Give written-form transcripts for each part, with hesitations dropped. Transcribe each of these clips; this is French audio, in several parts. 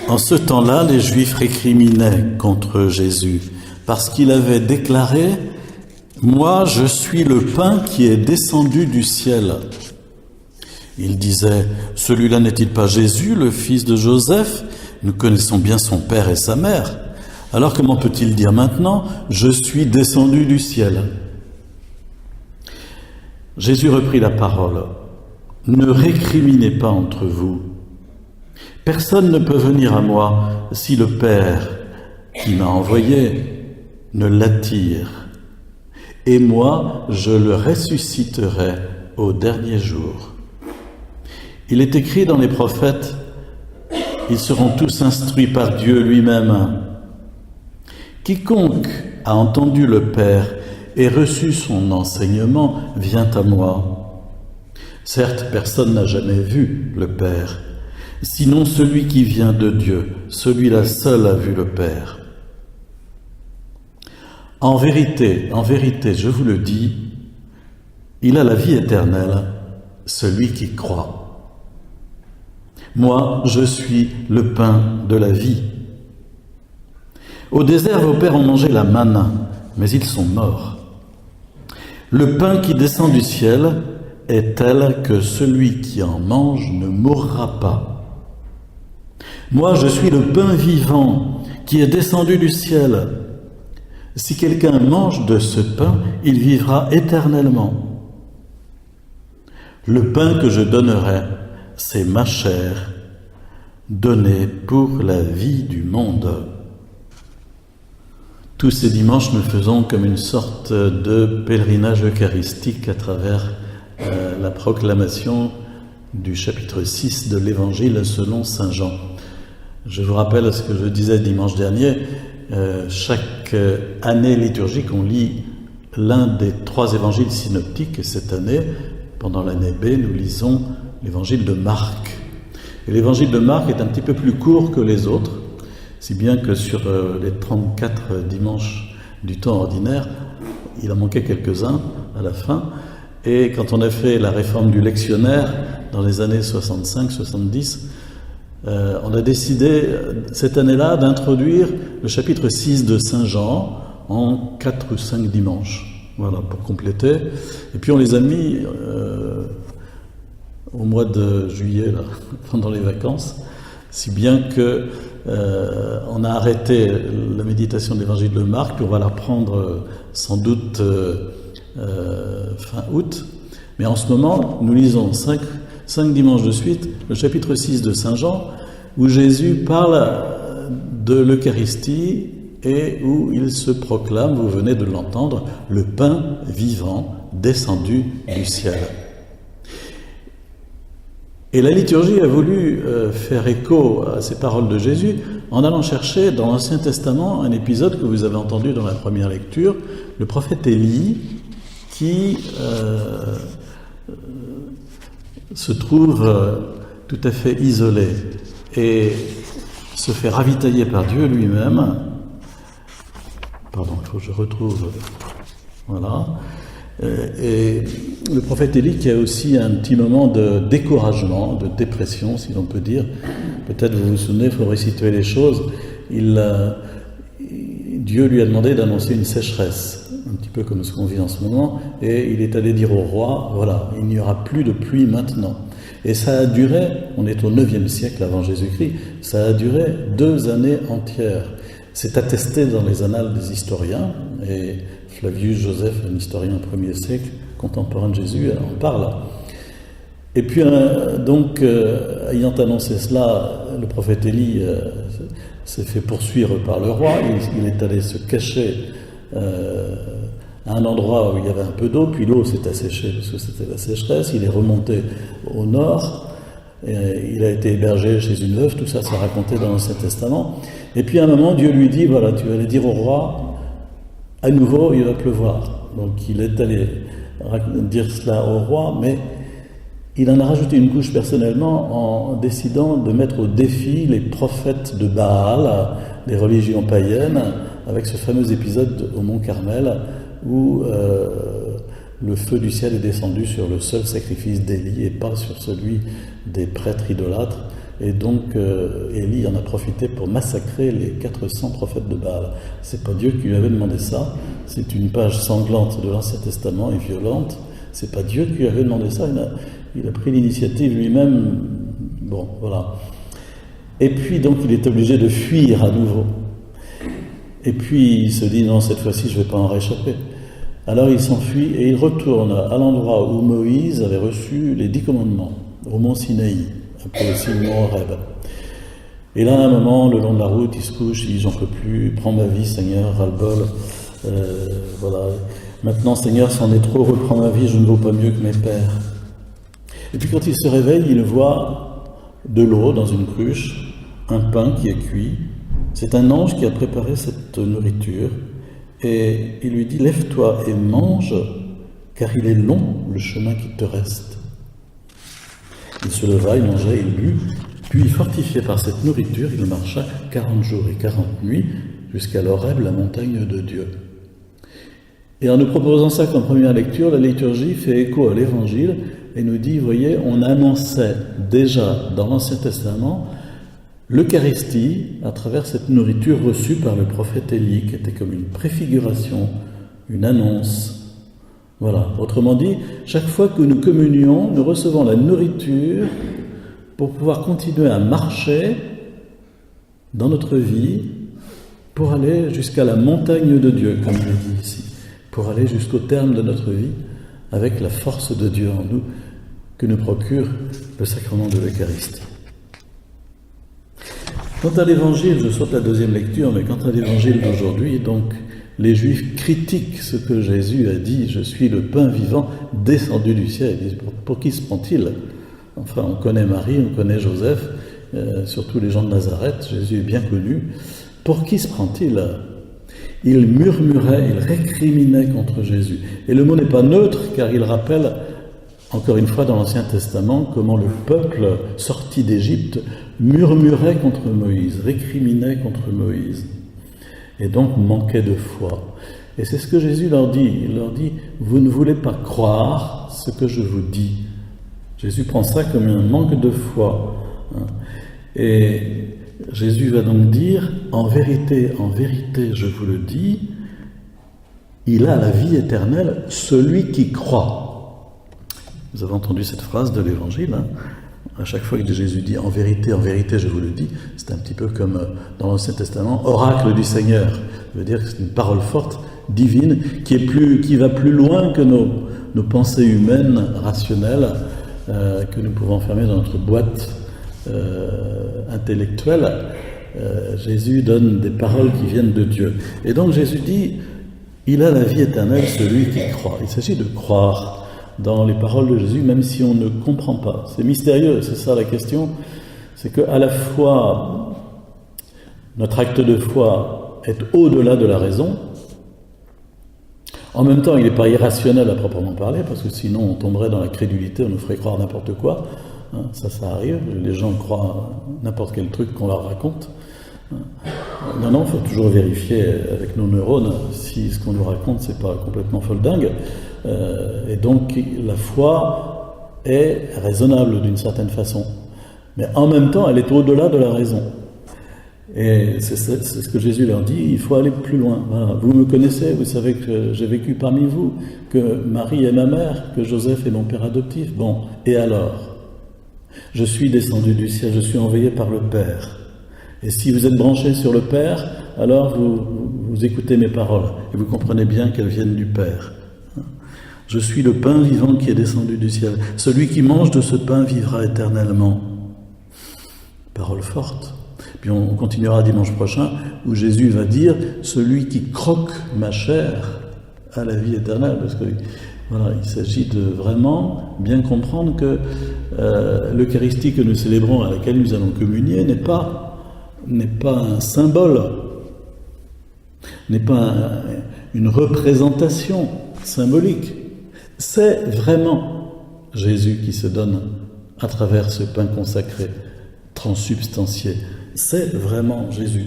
En ce temps-là, les Juifs récriminaient contre Jésus parce qu'il avait déclaré « Moi, je suis le pain qui est descendu du ciel ». Ils disaient « Celui-là n'est-il pas Jésus, le fils de Joseph? Nous connaissons bien son père et sa mère. Alors comment peut-il dire maintenant « Je suis descendu du ciel » ?» Jésus reprit la parole. « Ne récriminez pas entre vous. Personne ne peut venir à moi si le Père qui m'a envoyé ne l'attire. Et moi, je le ressusciterai au dernier jour. » Il est écrit dans les prophètes, « Ils seront tous instruits par Dieu lui-même. Quiconque a entendu le Père et reçu son enseignement vient à moi. Certes, personne n'a jamais vu le Père, sinon celui qui vient de Dieu, celui-là seul a vu le Père. En vérité, je vous le dis, il a la vie éternelle, celui qui croit. Moi, je suis le pain de la vie. Au désert, vos pères ont mangé la manne, mais ils sont morts. Le pain qui descend du ciel est tel que celui qui en mange ne mourra pas. Moi, je suis le pain vivant qui est descendu du ciel. Si quelqu'un mange de ce pain, il vivra éternellement. Le pain que je donnerai, c'est ma chair, donnée pour la vie du monde. Tous ces dimanches, nous faisons comme une sorte de pèlerinage eucharistique à travers la proclamation du chapitre 6 de l'Évangile selon saint Jean. Je vous rappelle ce que je disais dimanche dernier, chaque année liturgique, on lit l'un des 3 évangiles synoptiques, et cette année, pendant l'année B, nous lisons l'évangile de Marc. Et l'évangile de Marc est un petit peu plus court que les autres, si bien que sur les 34 dimanches du temps ordinaire, il en manquait quelques-uns à la fin. Et quand on a fait la réforme du lectionnaire dans les années 65-70, on a décidé cette année-là d'introduire le chapitre 6 de Saint Jean en 4 ou 5 dimanches. Voilà, pour compléter. Et puis on les a mis au mois de juillet, là, pendant les vacances, si bien que on a arrêté la méditation de l'évangile de Marc, puis on va la reprendre sans doute fin août. Mais en ce moment, nous lisons 5 dimanches de suite le chapitre 6 de Saint Jean, où Jésus parle de l'Eucharistie et où il se proclame, vous venez de l'entendre, le pain vivant descendu du ciel. Et la liturgie a voulu faire écho à ces paroles de Jésus en allant chercher dans l'Ancien Testament un épisode que vous avez entendu dans la première lecture, le prophète Élie, qui se trouve tout à fait isolé et se fait ravitailler par Dieu lui-même. Pardon, il faut que je retrouve. Voilà. Et le prophète Élie qui a aussi un petit moment de découragement, de dépression, si l'on peut dire. Peut-être vous vous souvenez, il faut resituer les choses. Dieu lui a demandé d'annoncer une sécheresse, un petit peu comme ce qu'on vit en ce moment, et il est allé dire au roi, voilà, il n'y aura plus de pluie maintenant. Et ça a duré, on est au 9e siècle avant Jésus-Christ, ça a duré 2 années entières. C'est attesté dans les annales des historiens, et Flavius Joseph, un historien 1er siècle, contemporain de Jésus, en parle. Et puis, ayant annoncé cela, le prophète Élie s'est fait poursuivre par le roi. Il est allé se cacher à un endroit où il y avait un peu d'eau, puis l'eau s'est asséchée parce que c'était la sécheresse. Il est remonté au nord, et il a été hébergé chez une veuve, tout ça, c'est raconté dans l'Ancien Testament. Et puis à un moment, Dieu lui dit, voilà, tu vas aller dire au roi, à nouveau, il va pleuvoir. Donc il est allé dire cela au roi, mais il en a rajouté une couche personnellement en décidant de mettre au défi les prophètes de Baal, des religions païennes, avec ce fameux épisode au Mont Carmel où le feu du ciel est descendu sur le seul sacrifice d'Élie et pas sur celui des prêtres idolâtres. Et donc, Élie en a profité pour massacrer les 400 prophètes de Baal. C'est pas Dieu qui lui avait demandé ça. C'est une page sanglante de l'Ancien Testament et violente. C'est pas Dieu qui lui avait demandé ça. Il a pris l'initiative lui-même. Bon, voilà. Et puis, donc, il est obligé de fuir à nouveau. Et puis, il se dit, non, cette fois-ci, je ne vais pas en réchapper. Alors, il s'enfuit et il retourne à l'endroit où Moïse avait reçu les 10 commandements, au mont Sinaï, appelé aussi le mont Horeb. Et là, à un moment, le long de la route, il se couche, il dit, j'en peux plus, prends ma vie, Seigneur, ras-le-bol. Voilà. Maintenant, Seigneur, c'en est trop, reprends ma vie, je ne vaux pas mieux que mes pères. Et puis, quand il se réveille, il voit de l'eau dans une cruche, un pain qui est cuit. C'est un ange qui a préparé cette nourriture. Et il lui dit, lève-toi et mange, car il est long le chemin qui te reste. Il se leva, il mangea, il but, puis fortifié par cette nourriture, il marcha 40 jours et 40 nuits jusqu'à l'Horeb, la montagne de Dieu. Et en nous proposant ça comme première lecture, la liturgie fait écho à l'Évangile et nous dit, voyez, on annonçait déjà dans l'Ancien Testament l'Eucharistie à travers cette nourriture reçue par le prophète Élie, qui était comme une préfiguration, une annonce. Voilà. Autrement dit, chaque fois que nous communions, nous recevons la nourriture pour pouvoir continuer à marcher dans notre vie pour aller jusqu'à la montagne de Dieu, comme il est dit ici, pour aller jusqu'au terme de notre vie avec la force de Dieu en nous que nous procure le sacrement de l'Eucharistie. Quant à l'évangile, je saute la deuxième lecture, mais quant à l'évangile d'aujourd'hui, donc, les Juifs critiquent ce que Jésus a dit, je suis le pain vivant descendu du ciel. Ils disent, pour qui se prend-il? Enfin, on connaît Marie, on connaît Joseph, surtout les gens de Nazareth, Jésus est bien connu. Pour qui se prend-il? Il murmurait, il récriminait contre Jésus. Et le mot n'est pas neutre, car il rappelle, encore une fois dans l'Ancien Testament, comment le peuple sorti d'Égypte murmurait contre Moïse, récriminait contre Moïse, et donc manquait de foi. Et c'est ce que Jésus leur dit. Il leur dit, vous ne voulez pas croire ce que je vous dis. Jésus prend ça comme un manque de foi. Et Jésus va donc dire, en vérité, je vous le dis, il a la vie éternelle, celui qui croit. Vous avez entendu cette phrase de l'Évangile, hein? À chaque fois que Jésus dit en vérité, je vous le dis, c'est un petit peu comme dans l'Ancien Testament, oracle du Seigneur. Ça veut dire que c'est une parole forte, divine, qui va plus loin que nos pensées humaines, rationnelles, que nous pouvons enfermer dans notre boîte intellectuelle. Jésus donne des paroles qui viennent de Dieu. Et donc Jésus dit, il a la vie éternelle, celui qui croit. Il s'agit de croire dans les paroles de Jésus, même si on ne comprend pas. C'est mystérieux, c'est ça la question. C'est qu'à la fois, notre acte de foi est au-delà de la raison. En même temps, il n'est pas irrationnel à proprement parler, parce que sinon on tomberait dans la crédulité, on nous ferait croire n'importe quoi. Ça arrive, les gens croient n'importe quel truc qu'on leur raconte. Non, il faut toujours vérifier avec nos neurones si ce qu'on nous raconte, c'est pas complètement foldingue. Et donc, la foi est raisonnable d'une certaine façon. Mais en même temps, elle est au-delà de la raison. Et c'est ce que Jésus leur dit, il faut aller plus loin. Voilà. Vous me connaissez, vous savez que j'ai vécu parmi vous, que Marie est ma mère, que Joseph est mon père adoptif. Bon, et alors? Je suis descendu du ciel, je suis envoyé par le Père. Et si vous êtes branchés sur le Père, alors vous écoutez mes paroles, et vous comprenez bien qu'elles viennent du Père. Je suis le pain vivant qui est descendu du ciel. Celui qui mange de ce pain vivra éternellement. Parole forte. Puis on continuera dimanche prochain, où Jésus va dire, celui qui croque ma chair a la vie éternelle, parce que voilà, il s'agit de vraiment bien comprendre que l'Eucharistie que nous célébrons, à laquelle nous allons communier, n'est pas un symbole, n'est pas une représentation symbolique. C'est vraiment Jésus qui se donne à travers ce pain consacré, transsubstantié. C'est vraiment Jésus.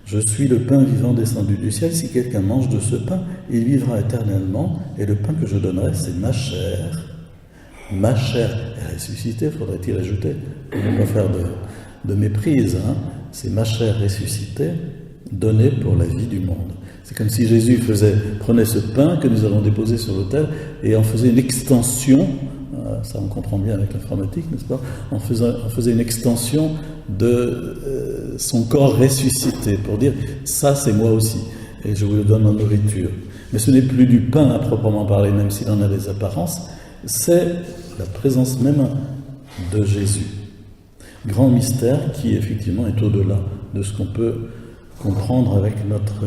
Je suis le pain vivant descendu du ciel. Si quelqu'un mange de ce pain, il vivra éternellement. Et le pain que je donnerai, c'est ma chair. Ma chair est ressuscitée, faudrait-il ajouter, pour ne pas faire de méprise. C'est ma chair ressuscitée, donnée pour la vie du monde. C'est comme si Jésus prenait ce pain que nous allons déposer sur l'autel et en faisait une extension, ça on comprend bien avec l'informatique, n'est-ce pas? On faisait une extension de son corps ressuscité pour dire ça c'est moi aussi et je vous le donne en nourriture. Mais ce n'est plus du pain à proprement parler, même s'il en a des apparences, c'est la présence même de Jésus. Grand mystère qui effectivement est au-delà de ce qu'on peut comprendre avec notre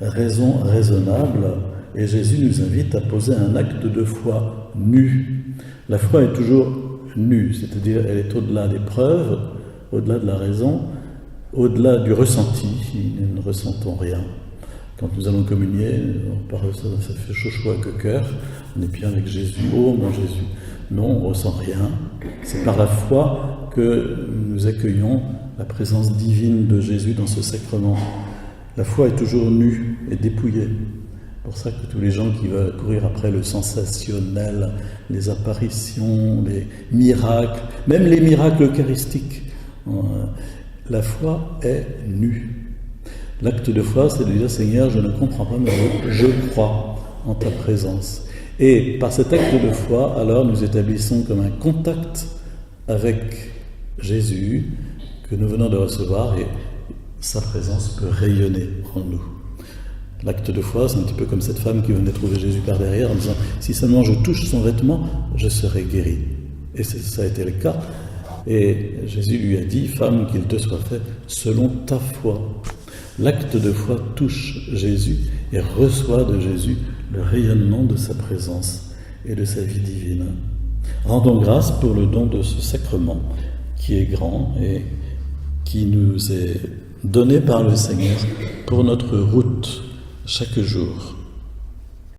raison raisonnable. Et Jésus nous invite à poser un acte de foi nu. La foi est toujours nue, c'est-à-dire elle est au-delà des preuves, au-delà de la raison, au-delà du ressenti. Nous ne ressentons rien. Quand nous allons communier, ça fait chaud à cœur, on est bien avec Jésus. Oh mon Jésus! Non, on ne ressent rien. C'est par la foi que nous accueillons la présence divine de Jésus dans ce sacrement. La foi est toujours nue et dépouillée. C'est pour ça que tous les gens qui veulent courir après le sensationnel, les apparitions, les miracles, même les miracles eucharistiques, la foi est nue. L'acte de foi, c'est de dire « Seigneur, je ne comprends pas, mais je crois en ta présence ». Et par cet acte de foi, alors nous établissons comme un contact avec Jésus que nous venons de recevoir et sa présence peut rayonner en nous. L'acte de foi, c'est un petit peu comme cette femme qui venait trouver Jésus par derrière en disant « Si seulement je touche son vêtement, je serai guéri ». Et ça a été le cas. Et Jésus lui a dit « Femme, qu'il te soit fait selon ta foi ». L'acte de foi touche Jésus et reçoit de Jésus le rayonnement de sa présence et de sa vie divine. Rendons grâce pour le don de ce sacrement qui est grand et qui nous est donné par le Seigneur pour notre route chaque jour.